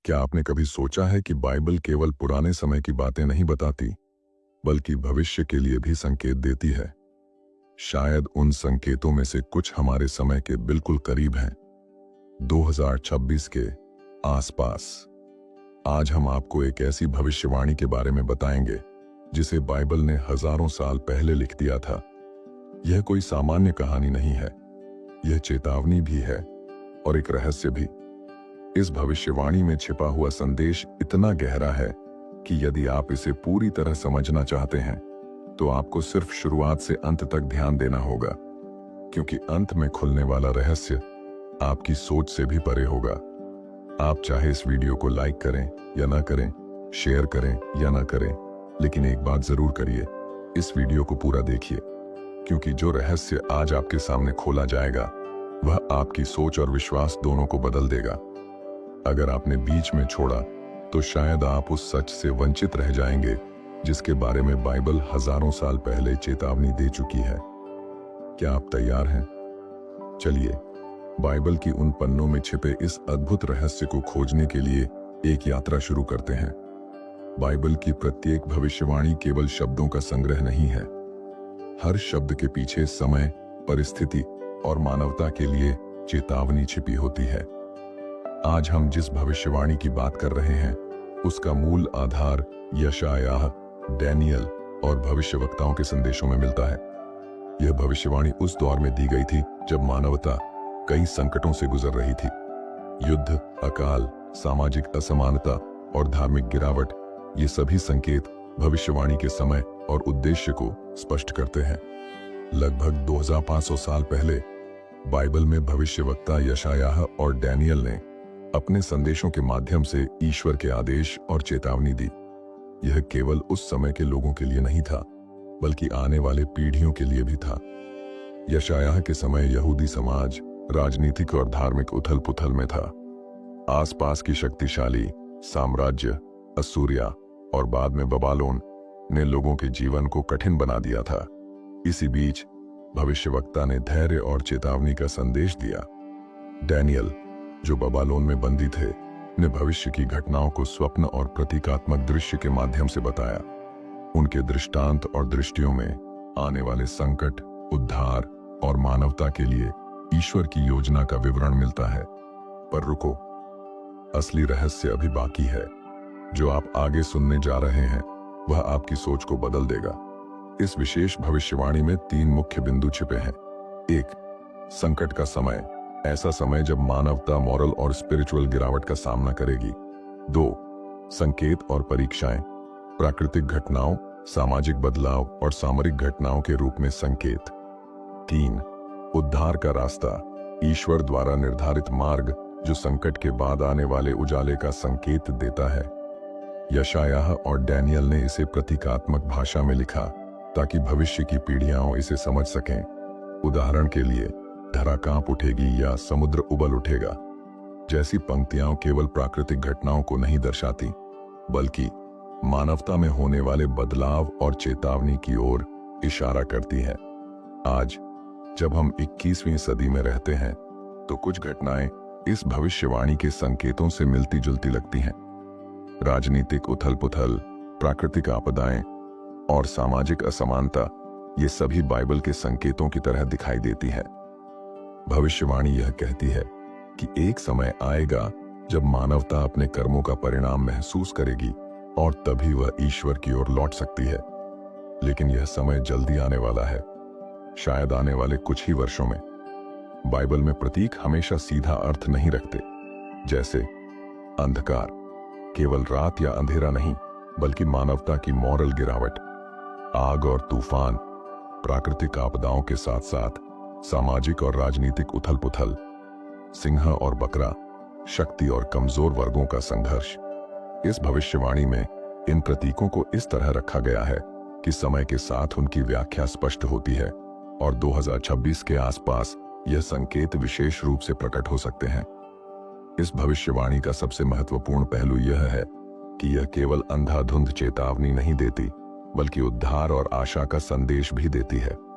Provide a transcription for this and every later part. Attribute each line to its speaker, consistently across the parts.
Speaker 1: क्या आपने कभी सोचा है कि बाइबल केवल पुराने समय की बातें नहीं बताती, बल्कि भविष्य के लिए भी संकेत देती है? शायद उन संकेतों में से कुछ हमारे समय के बिल्कुल करीब हैं, 2026 के आसपास। आज हम आपको एक ऐसी भविष्यवाणी के बारे में बताएंगे जिसे बाइबल ने हजारों साल पहले लिख दिया था। यह कोई सामान्य कहानी नहीं है, यह चेतावनी भी है और एक रहस्य भी। इस भविष्यवाणी में छिपा हुआ संदेश इतना गहरा है कि यदि आप इसे पूरी तरह समझना चाहते हैं तो आपको सिर्फ शुरुआत से अंत तक ध्यान देना होगा, क्योंकि अंत में खुलने वाला रहस्य आपकी सोच से भी परे होगा। आप चाहे इस वीडियो को लाइक करें या ना करें, शेयर करें या ना करें, लेकिन एक बात जरूर करिए, इस वीडियो को पूरा देखिए, क्योंकि जो रहस्य आज आपके सामने खोला जाएगा वह आपकी सोच और विश्वास दोनों को बदल देगा। अगर आपने बीच में छोड़ा तो शायद आप उस सच से वंचित रह जाएंगे जिसके बारे में बाइबल हजारों साल पहले चेतावनी दे चुकी है। क्या आप तैयार हैं? चलिए बाइबल की उन पन्नों में छिपे इस अद्भुत रहस्य को खोजने के लिए एक यात्रा शुरू करते हैं। बाइबल की प्रत्येक भविष्यवाणी केवल शब्दों का संग्रह नहीं है। हर शब्द के पीछे समय, परिस्थिति और मानवता के लिए चेतावनी छिपी होती है। आज हम जिस भविष्यवाणी की बात कर रहे हैं उसका मूल आधार यशायाह, डैनियल और भविष्यवक्ताओं के संदेशों में मिलता है। यह भविष्यवाणी उस दौर में दी गई थी जब मानवता कई संकटों से गुजर रही थी। युद्ध, अकाल, सामाजिक असमानता और धार्मिक गिरावट, ये सभी संकेत भविष्यवाणी के समय और उद्देश्य को स्पष्ट करते हैं। लगभग 2500 साल पहले बाइबल में भविष्यवक्ता यशायाह और डैनियल ने अपने संदेशों के माध्यम से ईश्वर के आदेश और चेतावनी दी। यह केवल उस समय के लोगों के लिए नहीं था, बल्कि आने वाले पीढ़ियों के लिए भी था। यशायाह के समय यहूदी समाज राजनीतिक और धार्मिक उथल-पुथल में था। आसपास की शक्तिशाली साम्राज्य असूरिया और बाद में बबालोन ने लोगों के जीवन को कठिन बना दिया था। इसी बीच भविष्यवक्ता ने धैर्य और चेतावनी का संदेश दिया। डैनियल, जो बबालोन में बंदी थे, ने भविष्य की घटनाओं को स्वप्न और प्रतीकात्मक दृश्य के माध्यम से बताया। उनके दृष्टांत और दृष्टियों में आने वाले संकट, उद्धार और मानवता के लिए ईश्वर की योजना का विवरण मिलता है। पर रुको, असली रहस्य अभी बाकी है। जो आप आगे सुनने जा रहे हैं वह आपकी सोच को बदल देगा। इस विशेष भविष्यवाणी में 3 मुख्य बिंदु छिपे हैं। 1, संकट का समय, ऐसा समय जब मानवता मॉरल और स्पिरिचुअल गिरावट का सामना करेगी। 2, संकेत और परीक्षाएं, प्राकृतिक घटनाओं, सामाजिक बदलाव और सामरिक घटनाओं के रूप में संकेत। 3, उद्धार का रास्ता, ईश्वर द्वारा निर्धारित मार्ग जो संकट के बाद आने वाले उजाले का संकेत देता है। यशायाह और डैनियल ने इसे प्रतीकात्मक भाषा में लिखा ताकि भविष्य की पीढ़ियां इसे समझ सकें। उदाहरण के लिए, धरा कांप उठेगी या समुद्र उबल उठेगा जैसी पंक्तियां केवल प्राकृतिक घटनाओं को नहीं दर्शाती, बल्कि मानवता में होने वाले बदलाव और चेतावनी की ओर इशारा करती है। आज जब हम 21वीं सदी में रहते हैं तो कुछ घटनाएं इस भविष्यवाणी के संकेतों से मिलती जुलती लगती हैं। राजनीतिक उथल-पुथल, प्राकृतिक आपदाएं और सामाजिक असमानता, ये सभी बाइबल के संकेतों की तरह दिखाई देती है। भविष्यवाणी यह कहती है कि एक समय आएगा जब मानवता अपने कर्मों का परिणाम महसूस करेगी और तभी वह ईश्वर की ओर लौट सकती है। लेकिन यह समय जल्दी आने वाला है, शायद आने वाले कुछ ही वर्षों में। बाइबल में प्रतीक हमेशा सीधा अर्थ नहीं रखते। जैसे अंधकार केवल रात या अंधेरा नहीं, बल्कि मानवता की मॉरल गिरावट। आग और तूफान प्राकृतिक आपदाओं के साथ साथ सामाजिक और राजनीतिक उथल-पुथल। सिंह और बकरा शक्ति और कमजोर वर्गों का संघर्ष। इस भविष्यवाणी में इन प्रतीकों को इस तरह रखा गया है कि समय के साथ उनकी व्याख्या स्पष्ट होती है और 2026 के आसपास यह संकेत विशेष रूप से प्रकट हो सकते हैं। इस भविष्यवाणी का सबसे महत्वपूर्ण पहलू यह है कि यह केवल अंधाधुंध चेतावनी नहीं देती, बल्कि उद्धार और आशा का संदेश भी देती है।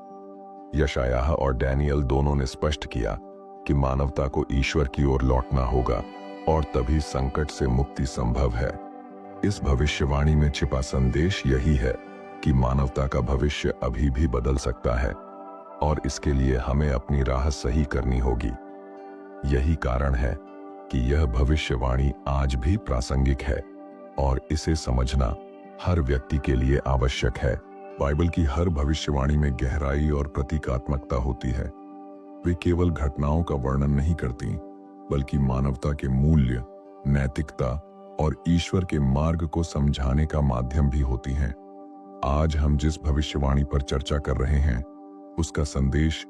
Speaker 1: यशायाह और डैनियल दोनों ने स्पष्ट किया कि मानवता को ईश्वर की ओर लौटना होगा और तभी संकट से मुक्ति संभव है। इस भविष्यवाणी में छिपा संदेश यही है कि मानवता का भविष्य अभी भी बदल सकता है और इसके लिए हमें अपनी राह सही करनी होगी। यही कारण है कि यह भविष्यवाणी आज भी प्रासंगिक है और इसे समझना हर व्यक्ति के लिए आवश्यक है। बाइबल की हर भविष्यवाणी में गहराई और प्रतीकात्मकता होती है। वे केवल घटनाओं का वर्णन नहीं करती, बल्कि मानवता के मूल्य, नैतिकता और ईश्वर के मार्ग को समझाने का माध्यम भी होती हैं। आज हम जिस भविष्यवाणी पर चर्चा कर रहे हैं, उसका संदेश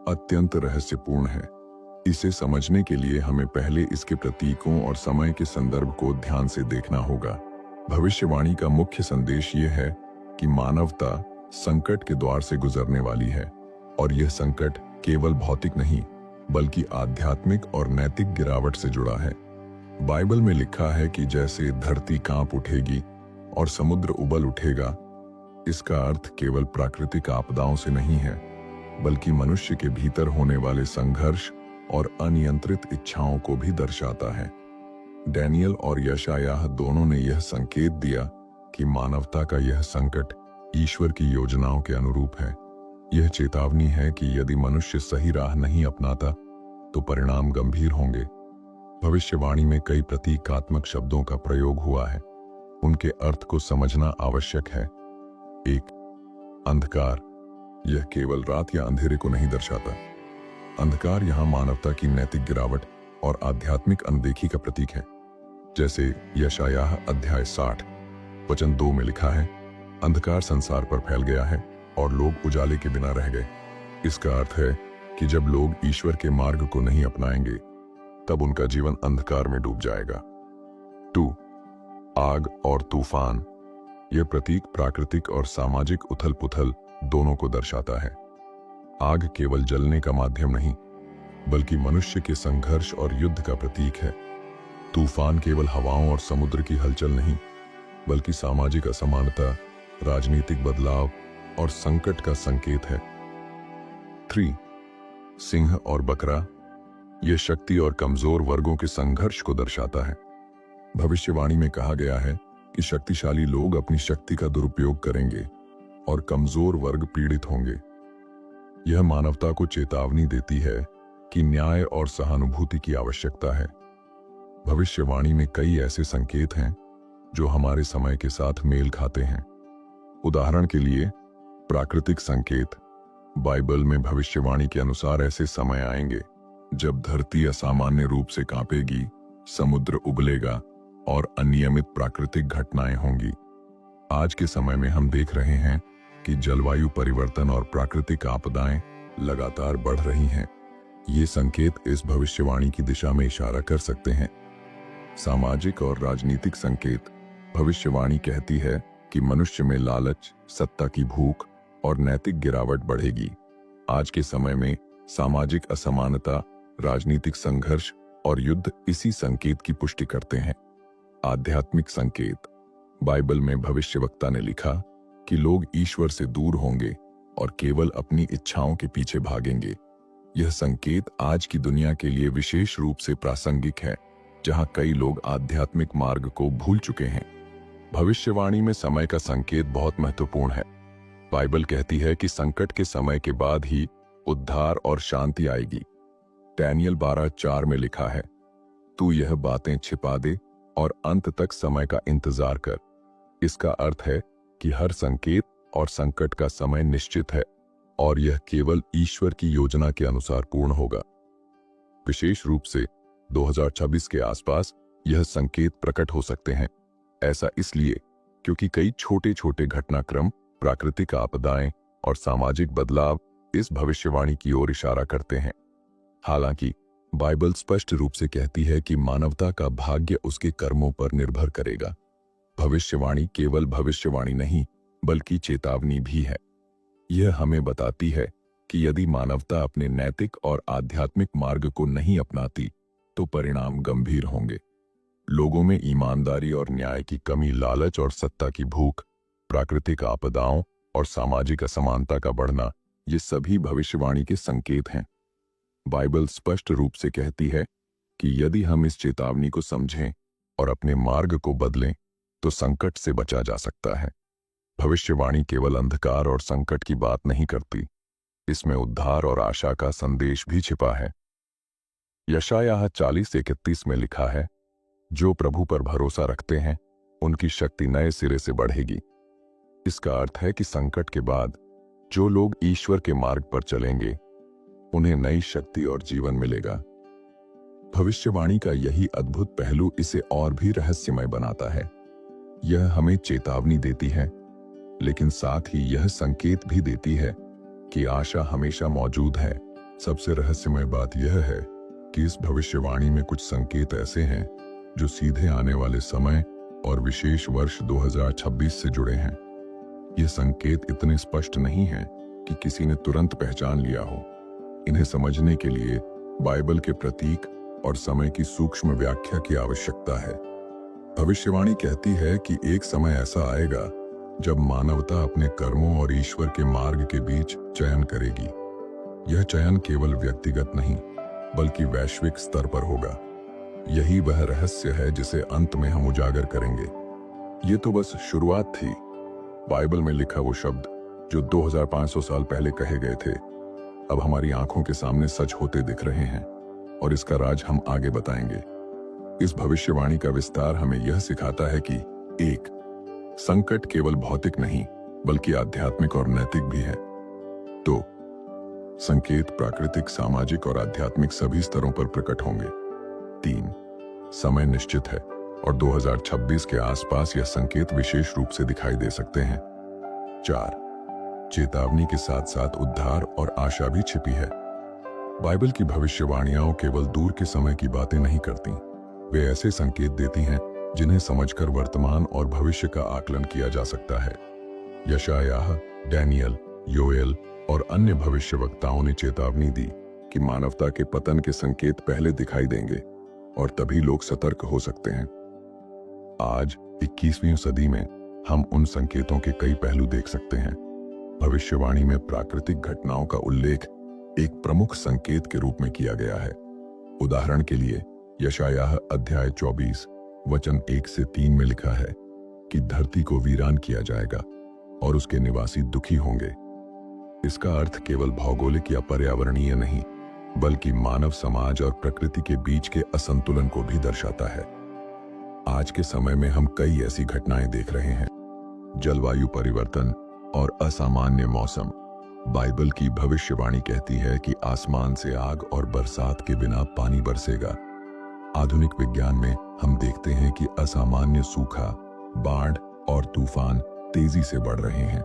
Speaker 1: अत्यंत रहस्यपूर्ण है। इसे समझने के लिए हमें पहले इसके प्रतीकों और समय के संदर्भ को ध्यान से देखना होगा। भविष्यवाणी का मुख्य संदेश यह है कि मानवता संकट के द्वार से गुजरने वाली है और यह संकट केवल भौतिक नहीं, बल्कि आध्यात्मिक और नैतिक गिरावट से जुड़ा है। बाइबल में लिखा है कि जैसे धरती कांप उठेगी और समुद्र उबल उठेगा, इसका अर्थ केवल प्राकृतिक आपदाओं से नहीं है, बल्कि मनुष्य के भीतर होने वाले संघर्ष और अनियंत्रित इच्छाओं को भी दर्शाता है। डैनियल और यशायाह दोनों ने यह संकेत दिया कि मानवता का यह संकट ईश्वर की योजनाओं के अनुरूप है। यह चेतावनी है कि यदि मनुष्य सही राह नहीं अपनाता तो परिणाम गंभीर होंगे। भविष्यवाणी में कई प्रतीकात्मक शब्दों का प्रयोग हुआ है। उनके अर्थ को समझना आवश्यक है। 1. अंधकार। यह केवल रात या अंधेरे को नहीं दर्शाता। अंधकार यहाँ मानवता की नैतिक गिरावट और आध्यात्मिक अनदेखी का प्रतीक है। जैसे यशायाह अध्याय 60 वचन 2 में लिखा है, अंधकार संसार पर फैल गया है और लोग उजाले के बिना रह गए। इसका अर्थ है कि जब लोग ईश्वर के मार्ग को नहीं अपनाएंगे, तब उनका जीवन अंधकार में डूब जाएगा। 2. आग और तूफान। यह प्रतीक प्राकृतिक और सामाजिक उथल पुथल दोनों को दर्शाता है। आग केवल जलने का माध्यम नहीं, बल्कि मनुष्य के संघर्ष और युद्ध का प्रतीक है। तूफान केवल हवाओं और समुद्र की हलचल नहीं, बल्कि सामाजिक असमानता, राजनीतिक बदलाव और संकट का संकेत है। 3. सिंह और बकरा। यह शक्ति और कमजोर वर्गों के संघर्ष को दर्शाता है। भविष्यवाणी में कहा गया है कि शक्तिशाली लोग अपनी शक्ति का दुरुपयोग करेंगे और कमजोर वर्ग पीड़ित होंगे। यह मानवता को चेतावनी देती है कि न्याय और सहानुभूति की आवश्यकता है। भविष्यवाणी में कई ऐसे संकेत हैं जो हमारे समय के साथ मेल खाते हैं। उदाहरण के लिए, प्राकृतिक संकेत। बाइबल में भविष्यवाणी के अनुसार ऐसे समय आएंगे जब धरती असामान्य रूप से कांपेगी, समुद्र उबलेगा और अनियमित प्राकृतिक घटनाएं होंगी। आज के समय में हम देख रहे हैं कि जलवायु परिवर्तन और प्राकृतिक आपदाएं लगातार बढ़ रही हैं। ये संकेत इस भविष्यवाणी की दिशा में इशारा कर सकते हैं। सामाजिक और राजनीतिक संकेत। भविष्यवाणी कहती है कि मनुष्य में लालच, सत्ता की भूख और नैतिक गिरावट बढ़ेगी। आज के समय में सामाजिक असमानता, राजनीतिक संघर्ष और युद्ध इसी संकेत की पुष्टि करते हैं। आध्यात्मिक संकेत। बाइबल में भविष्यवक्ता ने लिखा कि लोग ईश्वर से दूर होंगे और केवल अपनी इच्छाओं के पीछे भागेंगे। यह संकेत आज की दुनिया के लिए विशेष रूप से प्रासंगिक है, जहां कई लोग आध्यात्मिक मार्ग को भूल चुके हैं। भविष्यवाणी में समय का संकेत बहुत महत्वपूर्ण है। बाइबल कहती है कि संकट के समय के बाद ही उद्धार और शांति आएगी। डैनियल 12:4 में लिखा है, तू यह बातें छिपा दे और अंत तक समय का इंतजार कर। इसका अर्थ है कि हर संकेत और संकट का समय निश्चित है और यह केवल ईश्वर की योजना के अनुसार पूर्ण होगा। विशेष रूप से 2026 के आसपास यह संकेत प्रकट हो सकते हैं। ऐसा इसलिए क्योंकि कई छोटे छोटे घटनाक्रम, प्राकृतिक आपदाएं और सामाजिक बदलाव इस भविष्यवाणी की ओर इशारा करते हैं। हालांकि बाइबल स्पष्ट रूप से कहती है कि मानवता का भाग्य उसके कर्मों पर निर्भर करेगा। भविष्यवाणी केवल भविष्यवाणी नहीं, बल्कि चेतावनी भी है। यह हमें बताती है कि यदि मानवता अपने नैतिक और आध्यात्मिक मार्ग को नहीं अपनाती तो परिणाम गंभीर होंगे। लोगों में ईमानदारी और न्याय की कमी, लालच और सत्ता की भूख, प्राकृतिक आपदाओं और सामाजिक असमानता का बढ़ना, ये सभी भविष्यवाणी के संकेत हैं। बाइबल स्पष्ट रूप से कहती है कि यदि हम इस चेतावनी को समझें और अपने मार्ग को बदलें तो संकट से बचा जा सकता है। भविष्यवाणी केवल अंधकार और संकट की बात नहीं करती, इसमें उद्धार और आशा का संदेश भी छिपा है। यशायाह 40:31 में लिखा है, जो प्रभु पर भरोसा रखते हैं उनकी शक्ति नए सिरे से बढ़ेगी। इसका अर्थ है कि संकट के बाद जो लोग ईश्वर के मार्ग पर चलेंगे उन्हें नई शक्ति और जीवन मिलेगा। भविष्यवाणी का यही अद्भुत पहलू इसे और भी रहस्यमय बनाता है। यह हमें चेतावनी देती है, लेकिन साथ ही यह संकेत भी देती है कि आशा हमेशा मौजूद है। सबसे रहस्यमय बात यह है कि इस भविष्यवाणी में कुछ संकेत ऐसे हैं जो सीधे आने वाले समय और विशेष वर्ष 2026 से जुड़े हैं। ये संकेत इतने स्पष्ट नहीं हैं कि किसी ने तुरंत पहचान लिया हो। इन्हें समझने के लिए बाइबल के प्रतीक और समय की सूक्ष्म व्याख्या की आवश्यकता है। भविष्यवाणी कहती है कि एक समय ऐसा आएगा जब मानवता अपने कर्मों और ईश्वर के मार्ग के बीच चयन करेगी। यह चयन केवल व्यक्तिगत नहीं बल्कि वैश्विक स्तर पर होगा। यही वह रहस्य है जिसे अंत में हम उजागर करेंगे। ये तो बस शुरुआत थी। बाइबल में लिखा वो शब्द जो 2500 साल पहले कहे गए थे, अब हमारी आंखों के सामने सच होते दिख रहे हैं और इसका राज हम आगे बताएंगे। इस भविष्यवाणी का विस्तार हमें यह सिखाता है कि 1. संकट केवल भौतिक नहीं बल्कि आध्यात्मिक और नैतिक भी है। 2. संकेत प्राकृतिक, सामाजिक और आध्यात्मिक सभी स्तरों पर प्रकट होंगे। 3. समय निश्चित है और 2026 के आसपास यह संकेत विशेष रूप से दिखाई दे सकते हैं। 4. चेतावनी के साथ साथ उद्धार और आशा भी छिपी है। बाइबल की भविष्यवाणियां केवल दूर के समय की बातें नहीं करती, वे ऐसे संकेत देती हैं जिन्हें समझकर वर्तमान और भविष्य का आकलन किया जा सकता है। यशायाह, डैनियल, योएल और अन्य भविष्यवक्ताओं ने चेतावनी दी कि मानवता के पतन के संकेत पहले दिखाई देंगे और तभी लोग सतर्क हो सकते हैं। आज 21वीं सदी में हम उन संकेतों के कई पहलू देख सकते हैं। भविष्यवाणी में प्राकृतिक घटनाओं का उल्लेख एक प्रमुख संकेत के रूप में किया गया है। उदाहरण के लिए यशायाह अध्याय 24 वचन 1 से 3 में लिखा है कि धरती को वीरान किया जाएगा और उसके निवासी दुखी होंगे। इसका अर्थ केवल भौगोलिक या पर्यावरणीय नहीं बल्कि मानव समाज और प्रकृति के बीच के असंतुलन को भी दर्शाता है। आज के समय में हम कई ऐसी घटनाएं देख रहे हैं, जलवायु परिवर्तन और असामान्य मौसम। बाइबल की भविष्यवाणी कहती है कि आसमान से आग और बरसात के बिना पानी बरसेगा। आधुनिक विज्ञान में हम देखते हैं कि असामान्य सूखा, बाढ़ और तूफान तेजी से बढ़ रहे हैं।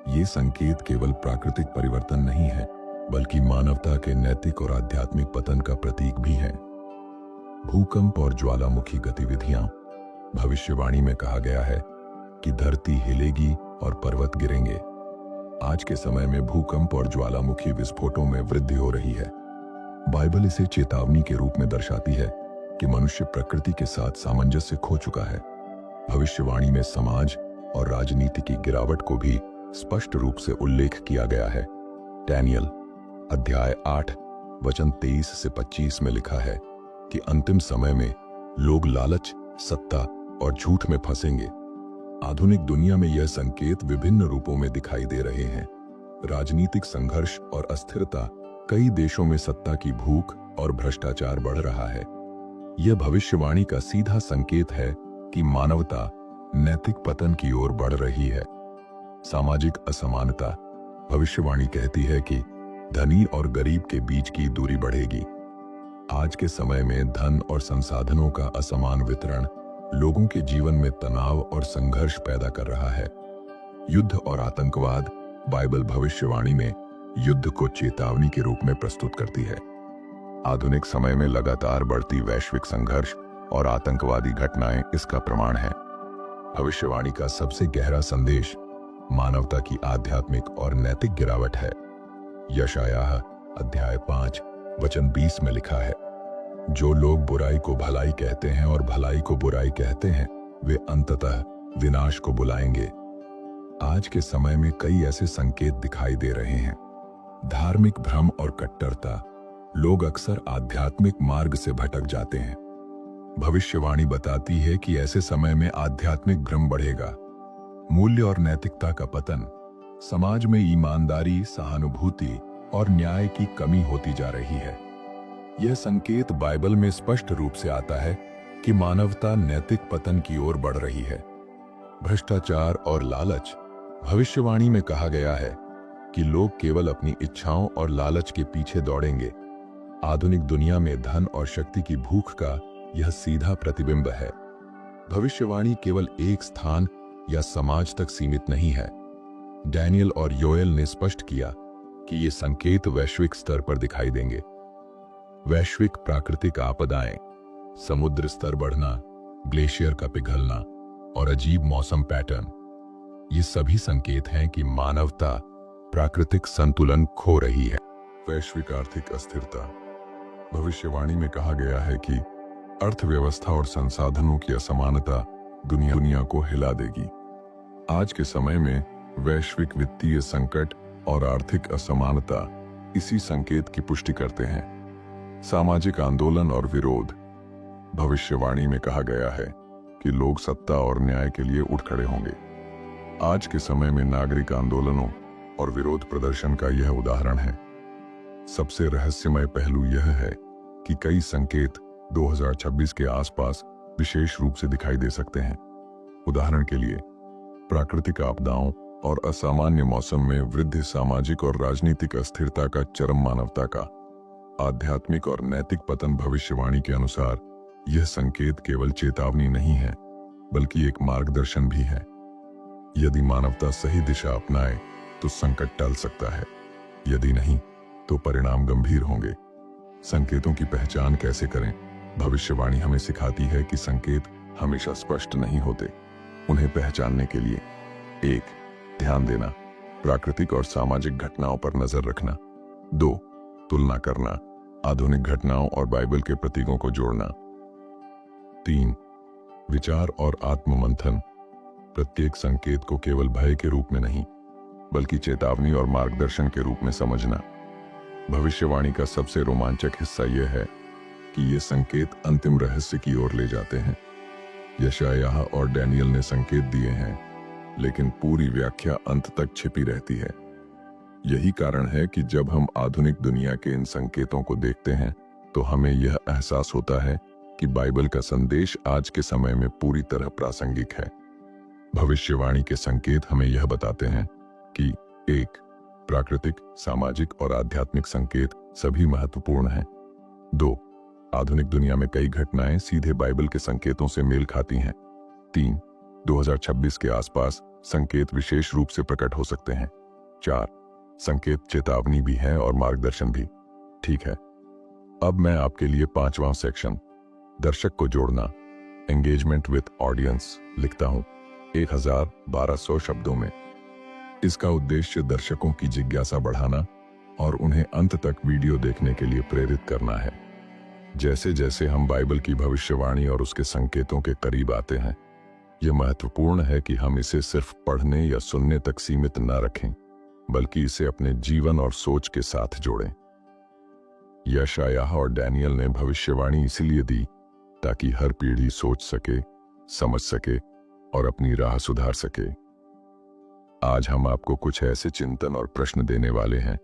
Speaker 1: ये संकेत केवल प्राकृतिक परिवर्तन नहीं है बल्कि मानवता के नैतिक और आध्यात्मिक पतन का प्रतीक भी है। भूकंप और ज्वालामुखी गतिविधियां। भविष्यवाणी में कहा गया है कि धरती हिलेगी और पर्वत गिरेंगे। आज के समय में भूकंप और ज्वालामुखी विस्फोटों में वृद्धि हो रही है। बाइबल इसे चेतावनी के रूप में दर्शाती है कि मनुष्य प्रकृति के साथ सामंजस्य खो चुका है। भविष्यवाणी में समाज और राजनीति की गिरावट को भी स्पष्ट रूप से उल्लेख किया गया है। डैनियल अध्याय 8 वचन 23 से 25 में लिखा है कि अंतिम समय में लोग लालच, सत्ता और झूठ में फंसेंगे। आधुनिक दुनिया में यह संकेत विभिन्न रूपों में दिखाई दे रहे हैं। राजनीतिक संघर्ष और अस्थिरता, कई देशों में सत्ता की भूख और भ्रष्टाचार बढ़ रहा है। यह भविष्यवाणी का सीधा संकेत है कि मानवता नैतिक पतन की ओर बढ़ रही है। सामाजिक असमानता। भविष्यवाणी कहती है कि धनी और गरीब के बीच की दूरी बढ़ेगी। आज के समय में धन और संसाधनों का असमान वितरण लोगों के जीवन में तनाव और संघर्ष पैदा कर रहा है। युद्ध और आतंकवाद। बाइबल भविष्यवाणी में युद्ध को चेतावनी के रूप में प्रस्तुत करती है। आधुनिक समय में लगातार बढ़ती वैश्विक संघर्ष और आतंकवादी घटनाएं इसका प्रमाण हैं। भविष्यवाणी का सबसे गहरा संदेश मानवता की आध्यात्मिक और नैतिक गिरावट है। यशायाह अध्याय 5 वचन 20 में लिखा है, जो लोग बुराई को भलाई कहते हैं और भलाई को बुराई कहते हैं, वे अंततः विनाश को बुलाएंगे। आज के समय में कई ऐसे संकेत दिखाई दे रहे हैं। धार्मिक भ्रम और कट्टरता। लोग अक्सर आध्यात्मिक मार्ग से भटक जाते हैं। भविष्यवाणी बताती है कि ऐसे समय में आध्यात्मिक भ्रम बढ़ेगा, मूल्य और नैतिकता का पतन, समाज में ईमानदारी, सहानुभूति और न्याय की कमी होती जा रही है। यह संकेत बाइबल में स्पष्ट रूप से आता है कि मानवता नैतिक पतन की ओर बढ़ रही है। भ्रष्टाचार और लालच। भविष्यवाणी में कहा गया है कि लोग केवल अपनी इच्छाओं और लालच के पीछे दौड़ेंगे। आधुनिक दुनिया में धन और शक्ति की भूख का यह सीधा प्रतिबिंब है। भविष्यवाणी केवल एक स्थान या समाज तक सीमित नहीं है। डैनियल और योएल ने स्पष्ट किया कि ये संकेत वैश्विक स्तर पर दिखाई देंगे। वैश्विक प्राकृतिक आपदाएं, समुद्र स्तर बढ़ना, ग्लेशियर का पिघलना और अजीब मौसम पैटर्न, ये सभी संकेत हैं कि मानवता प्राकृतिक संतुलन खो रही है। वैश्विक आर्थिक अस्थिरता। भविष्यवाणी में कहा गया है कि अर्थव्यवस्था और संसाधनों की असमानता दुनिया को हिला देगी। आज के समय में वैश्विक वित्तीय संकट और आर्थिक असमानता इसी संकेत की पुष्टि करते हैं। सामाजिक आंदोलन और विरोध। भविष्यवाणी में कहा गया है कि लोग सत्ता और न्याय के लिए उठ खड़े होंगे। आज के समय में नागरिक आंदोलनों और विरोध प्रदर्शन का यह उदाहरण है। सबसे रहस्यमय पहलू यह है कि कई संकेत 2026 के आसपास विशेष रूप से दिखाई दे सकते हैं। उदाहरण के लिए, प्राकृतिक आपदाओं और असामान्य मौसम में वृद्धि, सामाजिक और राजनीतिक अस्थिरता का चरम, मानवता का आध्यात्मिक और नैतिक पतन। भविष्यवाणी के अनुसार यह संकेत केवल चेतावनी नहीं है, बल्कि एक मार्गदर्शन भी है। यदि मानवता सही दिशा अपनाए तो संकट टल सकता है, यदि नहीं तो परिणाम गंभीर होंगे। संकेतों की पहचान कैसे करें? भविष्यवाणी हमें सिखाती है कि संकेत हमेशा स्पष्ट नहीं होते। उन्हें पहचानने के लिए 1. ध्यान देना, प्राकृतिक और सामाजिक घटनाओं पर नजर रखना। 2. तुलना करना, आधुनिक घटनाओं और बाइबल के प्रतीकों को जोड़ना। 3. विचार और आत्ममंथन, प्रत्येक संकेत को केवल भय के रूप में नहीं, बल्कि चेतावनी और मार्गदर्शन के रूप में समझना। भविष्यवाणी का सबसे रोमांचक हिस्सा यह है कि ये संकेत अंतिम रहस्य की ओर ले जाते हैं। यशायाह और डैनियल ने संकेत दिए हैं, लेकिन पूरी व्याख्या अंत तक छिपी रहती है। यही कारण है कि जब हम आधुनिक दुनिया के इन संकेतों को देखते हैं तो हमें यह एहसास होता है कि बाइबल का संदेश आज के समय में पूरी तरह प्रासंगिक है। भविष्यवाणी के संकेत हमें यह बताते हैं कि 1. प्राकृतिक, सामाजिक और आध्यात्मिक संकेत सभी महत्वपूर्ण हैं। 2. आधुनिक दुनिया में कई घटनाएं सीधे बाइबल के संकेतों से मेल खाती हैं। 3. 2026 के आसपास संकेत विशेष रूप से प्रकट हो सकते हैं। 4. संकेत चेतावनी भी है और मार्गदर्शन भी। ठीक है, अब मैं आपके लिए 5वां सेक्शन, दर्शक को जोड़ना, एंगेजमेंट विथ ऑडियंस, लिखता हूं 1200 शब्दों में। इसका उद्देश्य दर्शकों की जिज्ञासा बढ़ाना और उन्हें अंत तक वीडियो देखने के लिए प्रेरित करना है। जैसे जैसे हम बाइबल की भविष्यवाणी और उसके संकेतों के करीब आते हैं, यह महत्वपूर्ण है कि हम इसे सिर्फ पढ़ने या सुनने तक सीमित न रखें, बल्कि इसे अपने जीवन और सोच के साथ जोड़ें। यशायाह और डैनियल ने भविष्यवाणी इसलिए दी ताकि हर पीढ़ी सोच सके, समझ सके और अपनी राह सुधार सके। आज हम आपको कुछ ऐसे चिंतन और प्रश्न देने वाले हैं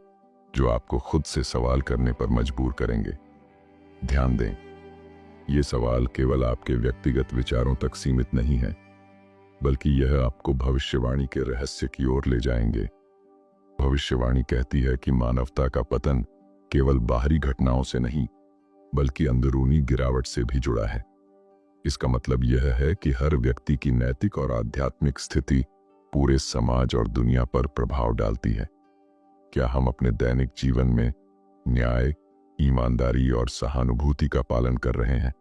Speaker 1: जो आपको खुद से सवाल करने पर मजबूर करेंगे। ध्यान दें, ये सवाल केवल आपके व्यक्तिगत विचारों तक सीमित नहीं है, बल्कि यह आपको भविष्यवाणी के रहस्य की ओर ले जाएंगे। भविष्यवाणी कहती है कि मानवता का पतन केवल बाहरी घटनाओं से नहीं, बल्कि अंदरूनी गिरावट से भी जुड़ा है। इसका मतलब यह है कि हर व्यक्ति की नैतिक और आध्यात्मिक स्थिति पूरे समाज और दुनिया पर प्रभाव डालती है। क्या हम अपने दैनिक जीवन में न्याय, ईमानदारी और सहानुभूति का पालन कर रहे हैं?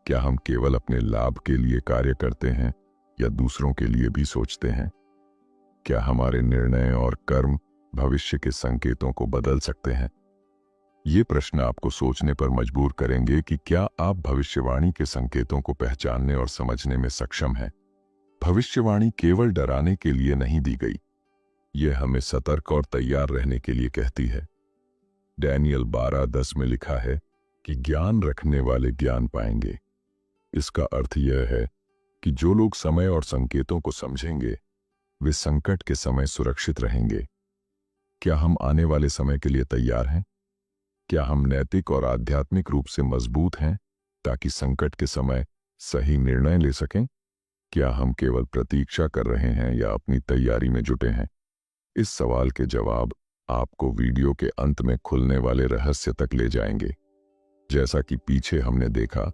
Speaker 1: क्या हम केवल अपने लाभ के लिए कार्य करते हैं या दूसरों के लिए भी सोचते हैं? क्या हमारे निर्णय और कर्म भविष्य के संकेतों को बदल सकते हैं? ये प्रश्न आपको सोचने पर मजबूर करेंगे कि क्या आप भविष्यवाणी के संकेतों को पहचानने और समझने में सक्षम हैं। भविष्यवाणी केवल डराने के लिए नहीं दी गई, यह हमें सतर्क और तैयार रहने के लिए कहती है। डैनियल 12:10 में लिखा है कि ज्ञान रखने वाले ज्ञान पाएंगे। इसका अर्थ यह है कि जो लोग समय और संकेतों को समझेंगे वे संकट के समय सुरक्षित रहेंगे। क्या हम आने वाले समय के लिए तैयार हैं? क्या हम नैतिक और आध्यात्मिक रूप से मजबूत हैं ताकि संकट के समय सही निर्णय ले सकें? क्या हम केवल प्रतीक्षा कर रहे हैं या अपनी तैयारी में जुटे हैं? इस सवाल के जवाब आपको वीडियो के अंत में खुलने वाले रहस्य तक ले जाएंगे। जैसा कि पीछे हमने देखा,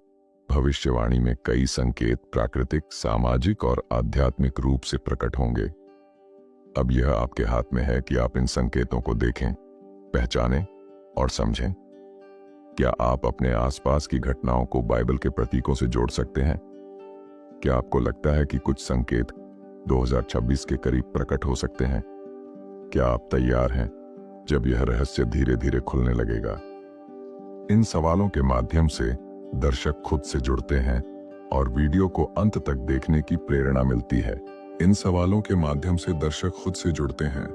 Speaker 1: भविष्यवाणी में कई संकेत प्राकृतिक, सामाजिक और आध्यात्मिक रूप से प्रकट होंगे। अब यह आपके हाथ में है कि आप इन संकेतों को देखें, पहचानें और समझें। क्या आप अपने आसपास की घटनाओं को बाइबल के प्रतीकों से जोड़ सकते हैं? क्या आपको लगता है कि कुछ संकेत 2026 के करीब प्रकट हो सकते हैं? क्या आप तैयार हैं जब यह रहस्य धीरे धीरे खुलने लगेगा? इन सवालों के माध्यम से दर्शक खुद से जुड़ते हैं और वीडियो को अंत तक देखने की प्रेरणा मिलती है। इन सवालों के माध्यम से दर्शक खुद से जुड़ते हैं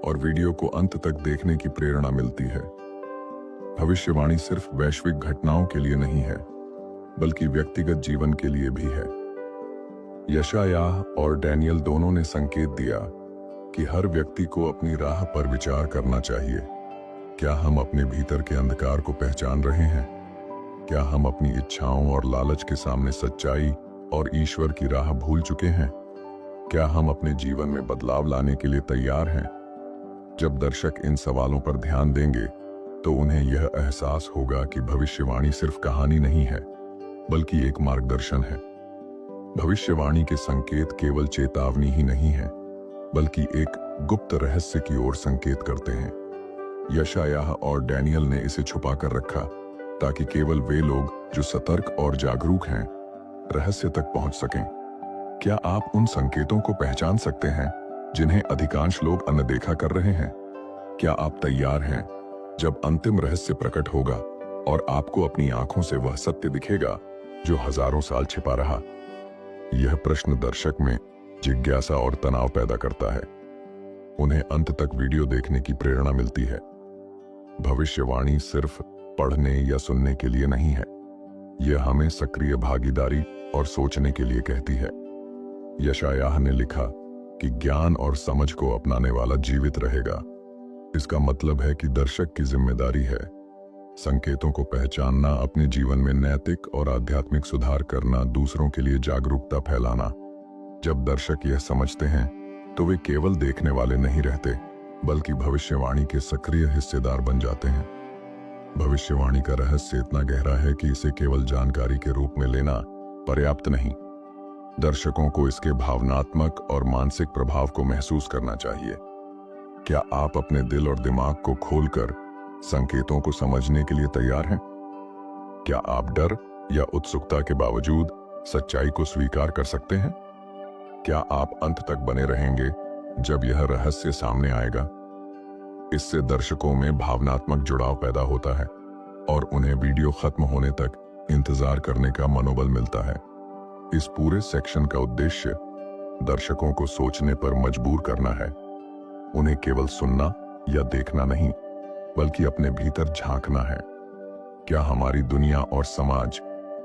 Speaker 1: और वीडियो को अंत तक देखने की प्रेरणा मिलती है। भविष्यवाणी सिर्फ वैश्विक घटनाओं के लिए नहीं है, बल्कि व्यक्तिगत जीवन के लिए भी है। यशायाह और डैनियल दोनों ने संकेत दिया कि हर व्यक्ति को अपनी राह पर विचार करना चाहिए। क्या हम अपने भीतर के अंधकार को पहचान रहे हैं? क्या हम अपनी इच्छाओं और लालच के सामने सच्चाई और ईश्वर की राह भूल चुके हैं? क्या हम अपने जीवन में बदलाव लाने के लिए तैयार हैं? जब दर्शक इन सवालों पर ध्यान देंगे तो उन्हें यह एहसास होगा कि भविष्यवाणी सिर्फ कहानी नहीं है, बल्कि एक मार्गदर्शन है। भविष्यवाणी के संकेत केवल चेतावनी ही नहीं है, बल्कि एक गुप्त रहस्य की ओर संकेत करते हैं। यशायाह और डैनियल ने इसे छुपा कर रखा ताकि केवल वे लोग जो सतर्क और जागरूक हैं रहस्य तक पहुंच सकें। क्या आप उन संकेतों को पहचान सकते हैं जिन्हें अधिकांश लोग अनदेखा कर रहे हैं? क्या आप तैयार हैं जब अंतिम रहस्य प्रकट होगा और आपको अपनी आंखों से वह सत्य दिखेगा जो हजारों साल छिपा रहा? यह प्रश्न दर्शक में जिज्ञासा और तनाव पैदा करता है। उन्हें अंत तक वीडियो देखने की प्रेरणा मिलती है। भविष्यवाणी सिर्फ पढ़ने या सुनने के लिए नहीं है, यह हमें सक्रिय भागीदारी और सोचने के लिए कहती है। यशायाह ने लिखा कि ज्ञान और समझ को अपनाने वाला जीवित रहेगा। इसका मतलब है कि दर्शक की जिम्मेदारी है संकेतों को पहचानना, अपने जीवन में नैतिक और आध्यात्मिक सुधार करना, दूसरों के लिए जागरूकता फैलाना। जब दर्शक यह समझते हैं तो वे केवल देखने वाले नहीं रहते, बल्कि भविष्यवाणी के सक्रिय हिस्सेदार बन जाते हैं। भविष्यवाणी का रहस्य इतना गहरा है कि इसे केवल जानकारी के रूप में लेना पर्याप्त नहीं। दर्शकों को इसके भावनात्मक और मानसिक प्रभाव को महसूस करना चाहिए। क्या आप अपने दिल और दिमाग को खोलकर संकेतों को समझने के लिए तैयार हैं? क्या आप डर या उत्सुकता के बावजूद सच्चाई को स्वीकार कर सकते हैं? क्या आप अंत तक बने रहेंगे जब यह रहस्य सामने आएगा? इससे दर्शकों में भावनात्मक जुड़ाव पैदा होता है और उन्हें वीडियो खत्म होने तक इंतजार करने का मनोबल मिलता है। इस पूरे सेक्शन का उद्देश्य दर्शकों को सोचने पर मजबूर करना है। उन्हें केवल सुनना या देखना नहीं, बल्कि अपने भीतर झांकना है। क्या हमारी दुनिया और समाज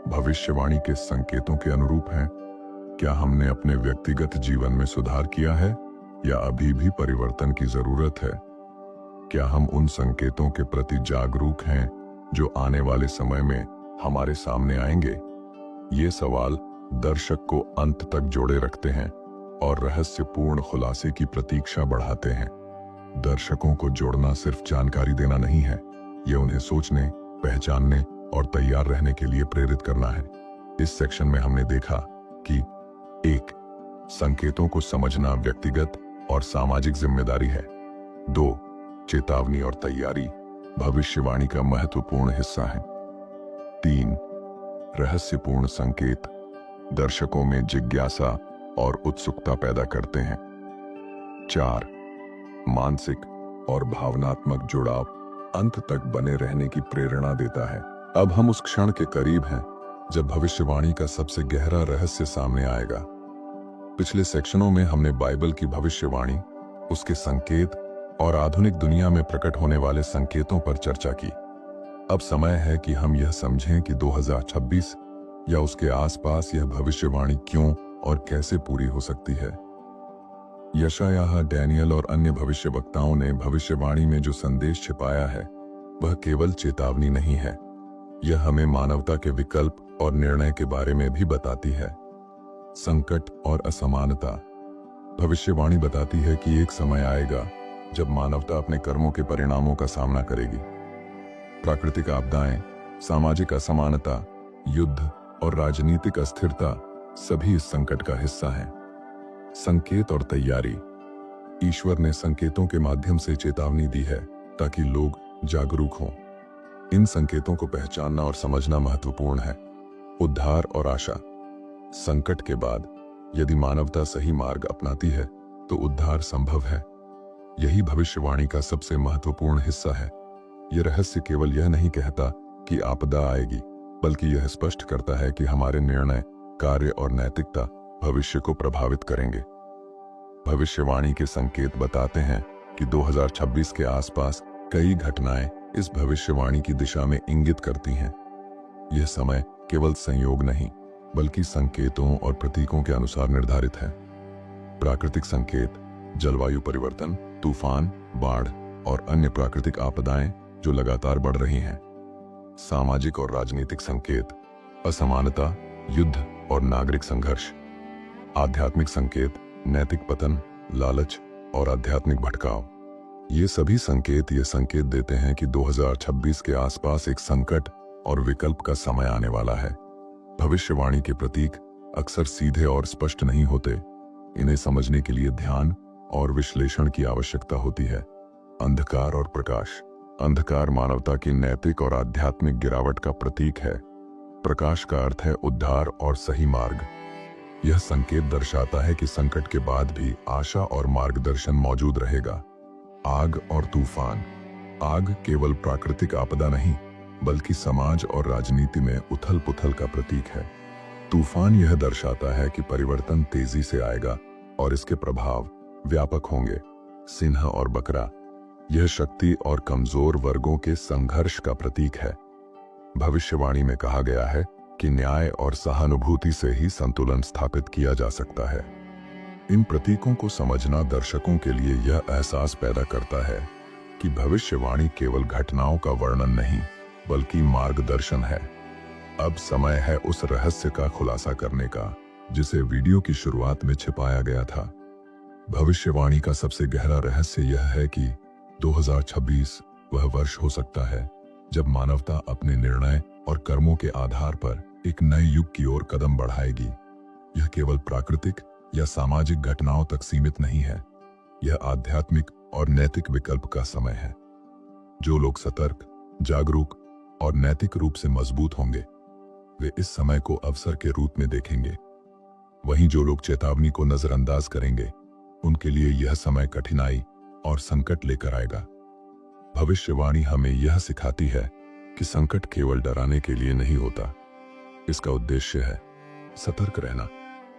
Speaker 1: भविष्यवाणी के संकेतों के अनुरूप हैं? क्या हमने अपने व्यक्तिगत जीवन में सुधार किया है या अभी भी परिवर्तन की जरूरत है? क्या हम उन संकेतों के प्रति जागरूक हैं जो आने वाले समय में हमारे सामने आएंगे? ये सवाल दर्शक को अंत तक जोड़े रखते हैं और रहस्यपूर्ण खुलासे की प्रतीक्षा बढ़ाते हैं। दर्शकों को जोड़ना सिर्फ जानकारी देना नहीं है, यह उन्हें सोचने, पहचानने और तैयार रहने के लिए प्रेरित करना है। इस सेक्शन में हमने देखा कि 1. संकेतों को समझना व्यक्तिगत और सामाजिक जिम्मेदारी है। 2. चेतावनी और तैयारी भविष्यवाणी का महत्वपूर्ण हिस्सा है। 3. रहस्यपूर्ण संकेत दर्शकों में जिज्ञासा और उत्सुकता पैदा करते हैं। 4. मानसिक और भावनात्मक जुड़ाव अंत तक बने रहने की प्रेरणा देता है। अब हम उस क्षण के करीब हैं जब भविष्यवाणी का सबसे गहरा रहस्य सामने आएगा। पिछले सेक्शनों में हमने बाइबल की भविष्यवाणी, उसके संकेत और आधुनिक दुनिया में प्रकट होने वाले संकेतों पर चर्चा की। अब समय है कि हम यह समझें कि 2026 या उसके आसपास यह भविष्यवाणी क्यों और कैसे पूरी हो सकती है। यशायाह, डैनियल और अन्य भविष्यवक्ताओं ने भविष्यवाणी में जो संदेश छिपाया है वह केवल चेतावनी नहीं है, यह हमें मानवता के विकल्प और निर्णय के बारे में भी बताती है। संकट और असमानता। भविष्यवाणी बताती है कि एक समय आएगा जब मानवता अपने कर्मों के परिणामों का सामना करेगी। प्राकृतिक आपदाएं, सामाजिक असमानता, युद्ध और राजनीतिक अस्थिरता सभी इस संकट का हिस्सा हैं। संकेत और तैयारी। ईश्वर ने संकेतों के माध्यम से चेतावनी दी है ताकि लोग जागरूक हों। इन संकेतों को पहचानना और समझना महत्वपूर्ण है। उद्धार और आशा। संकट के बाद यदि मानवता सही मार्ग अपनाती है तो उद्धार संभव है। यही भविष्यवाणी का सबसे महत्वपूर्ण हिस्सा है। यह रहस्य केवल यह नहीं कहता कि आपदा आएगी, बल्कि यह स्पष्ट करता है कि हमारे निर्णय, कार्य और नैतिकता भविष्य को प्रभावित करेंगे। भविष्यवाणी के संकेत बताते हैं कि 2026 के आसपास कई घटनाएं इस भविष्यवाणी की दिशा में इंगित करती हैं। यह समय केवल संयोग नहीं, बल्कि संकेतों और प्रतीकों के अनुसार निर्धारित है। प्राकृतिक संकेत, जलवायु परिवर्तन, तूफान, बाढ़ और अन्य प्राकृतिक आपदाएं जो लगातार बढ़ रही हैं। सामाजिक और राजनीतिक संकेत, असमानता, युद्ध और नागरिक संघर्ष। आध्यात्मिक संकेत, नैतिक पतन, लालच और आध्यात्मिक भटकाव। ये सभी संकेत ये संकेत देते हैं कि 2026 के आसपास एक संकट और विकल्प का समय आने वाला है। भविष्यवाणी के प्रतीक अक्सर सीधे और स्पष्ट नहीं होते। इन्हें समझने के लिए ध्यान और विश्लेषण की आवश्यकता होती है। अंधकार और प्रकाश। अंधकार मानवता की नैतिक और आध्यात्मिक गिरावट का प्रतीक है। प्रकाश का अर्थ है उद्धार और सही मार्ग। यह संकेत दर्शाता है कि संकट के बाद भी आशा और मार्गदर्शन मौजूद रहेगा। आग और तूफान। आग केवल प्राकृतिक आपदा नहीं, बल्कि समाज और राजनीति में उथल पुथल का प्रतीक है। तूफान यह दर्शाता है कि परिवर्तन तेजी से आएगा और इसके प्रभाव व्यापक होंगे। सिंह और बकरा। यह शक्ति और कमजोर वर्गों के संघर्ष का प्रतीक है। भविष्यवाणी में कहा गया है कि न्याय और सहानुभूति से ही संतुलन स्थापित किया जा सकता है। इन प्रतीकों को समझना दर्शकों के लिए यह एहसास पैदा करता है कि भविष्यवाणी केवल घटनाओं का वर्णन नहीं, बल्कि मार्गदर्शन है। अब समय है उस रहस्य का खुलासा करने का जिसे वीडियो की शुरुआत में छिपाया गया था। भविष्यवाणी का सबसे गहरा रहस्य यह है कि 2026 वह वर्ष हो सकता है जब मानवता अपने निर्णय और कर्मों के आधार पर एक नए युग की ओर कदम बढ़ाएगी। यह केवल प्राकृतिक या सामाजिक घटनाओं तक सीमित नहीं है, यह आध्यात्मिक और नैतिक विकल्प का समय है। जो लोग सतर्क, जागरूक और नैतिक रूप से मजबूत होंगे, वे इस समय को अवसर के रूप में देखेंगे। वहीं जो लोग चेतावनी को नजरअंदाज करेंगे, उनके लिए यह समय कठिनाई और संकट लेकर आएगा। भविष्यवाणी हमें यह सिखाती है कि संकट केवल डराने के लिए नहीं होता। इसका उद्देश्य है सतर्क रहना,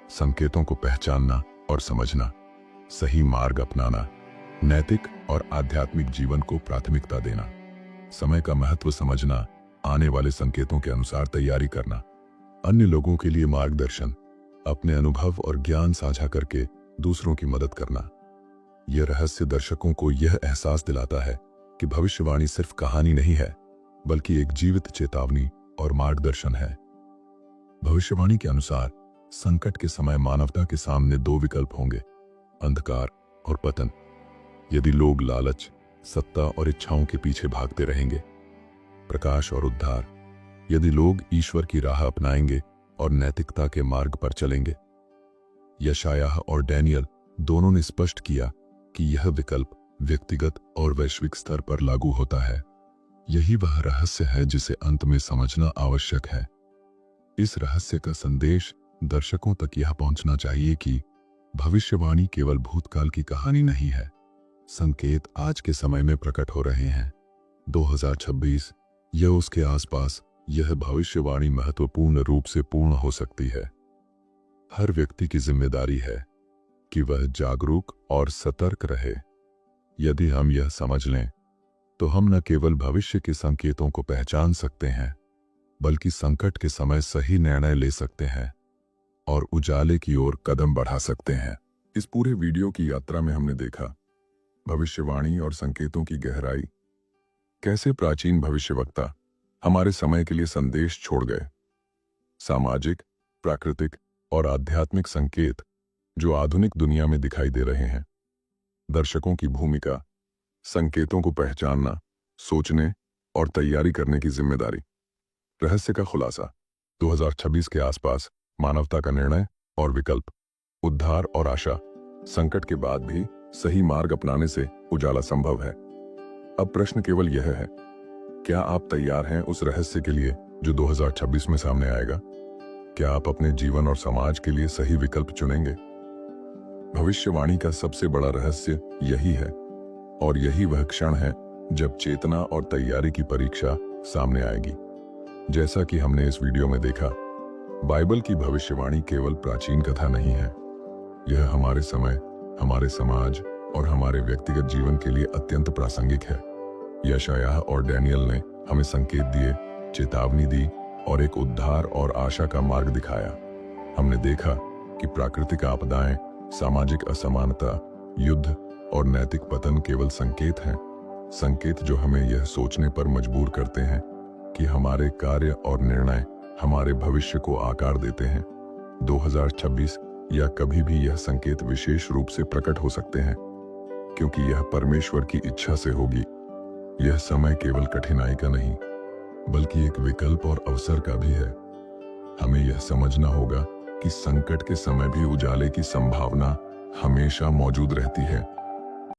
Speaker 1: संकेतों को पहचानना और समझना, सही मार्ग अपनाना, नैतिक और आध्यात्मिक जीवन को प्राथमिकता देना, समय का महत्व समझना, आने वाले संकेतों के अनुसार तैयारी करना, अन्य लोगों के लिए मार्गदर्शन, अपने अनुभव और ज्ञान साझा करके दूसरों की मदद करना। यह रहस्य दर्शकों को यह एहसास दिलाता है कि भविष्यवाणी सिर्फ कहानी नहीं है, बल्कि एक जीवित चेतावनी और मार्गदर्शन है। भविष्यवाणी के अनुसार संकट के समय मानवता के सामने दो विकल्प होंगे, अंधकार और पतन। यदि लोग लालच, सत्ता और इच्छाओं के पीछे भागते रहेंगे। प्रकाश और उद्धार। यदि लोग ईश्वर की राह अपनाएंगे और नैतिकता के मार्ग पर चलेंगे। यशायाह और डैनियल दोनों ने स्पष्ट किया कि यह विकल्प व्यक्तिगत और वैश्विक स्तर पर लागू होता है। यही वह रहस्य है जिसे अंत में समझना आवश्यक है। इस रहस्य का संदेश दर्शकों तक यह पहुंचना चाहिए कि भविष्यवाणी केवल भूतकाल की कहानी नहीं है, संकेत आज के समय में प्रकट हो रहे हैं। 2026 या उसके आसपास यह भविष्यवाणी महत्वपूर्ण रूप से पूर्ण हो सकती है। हर व्यक्ति की जिम्मेदारी है कि वह जागरूक और सतर्क रहे। यदि हम यह समझ लें तो हम न केवल भविष्य के संकेतों को पहचान सकते हैं, बल्कि संकट के समय सही निर्णय ले सकते हैं और उजाले की ओर कदम बढ़ा सकते हैं। इस पूरे वीडियो की यात्रा में हमने देखा भविष्यवाणी और संकेतों की गहराई, कैसे प्राचीन भविष्यवक्ता हमारे समय के लिए संदेश छोड़ गए। सामाजिक, प्राकृतिक और आध्यात्मिक संकेत जो आधुनिक दुनिया में दिखाई दे रहे हैं। दर्शकों की भूमिका, संकेतों को पहचानना, सोचने और तैयारी करने की जिम्मेदारी। रहस्य का खुलासा, 2026 के आसपास मानवता का निर्णय और विकल्प, उद्धार और आशा। संकट के बाद भी सही मार्ग अपनाने से उजाला संभव है। अब प्रश्न केवल यह है, क्या आप तैयार हैं उस रहस्य के लिए जो 2026 में सामने आएगा? क्या आप अपने जीवन और समाज के लिए सही विकल्प चुनेंगे? भविष्यवाणी का सबसे बड़ा रहस्य यही है, और यही वह क्षण है जब चेतना और तैयारी की परीक्षा सामने आएगी। जैसा कि हमने इस वीडियो में देखा, बाइबल की भविष्यवाणी केवल प्राचीन कथा नहीं है। यह हमारे समय, हमारे समाज और हमारे व्यक्तिगत जीवन के लिए अत्यंत प्रासंगिक है। यशायाह और डैनियल ने हमें संकेत दिए, चेतावनी दी और एक उद्धार और आशा का मार्ग दिखाया। हमने देखा कि प्राकृतिक आपदाएं, सामाजिक असमानता, युद्ध और नैतिक पतन केवल संकेत हैं। संकेत जो हमें यह सोचने पर मजबूर करते हैं कि हमारे कार्य और निर्णय हमारे भविष्य को आकार देते हैं। 2026 या कभी भी यह संकेत विशेष रूप से प्रकट हो सकते हैं, क्योंकि यह परमेश्वर की इच्छा से होगी। यह समय केवल कठिनाई का नहीं, बल्कि एक विकल्प और अवसर का भी है। हमें यह समझना होगा कि संकट के समय भी उजाले की संभावना हमेशा मौजूद रहती है।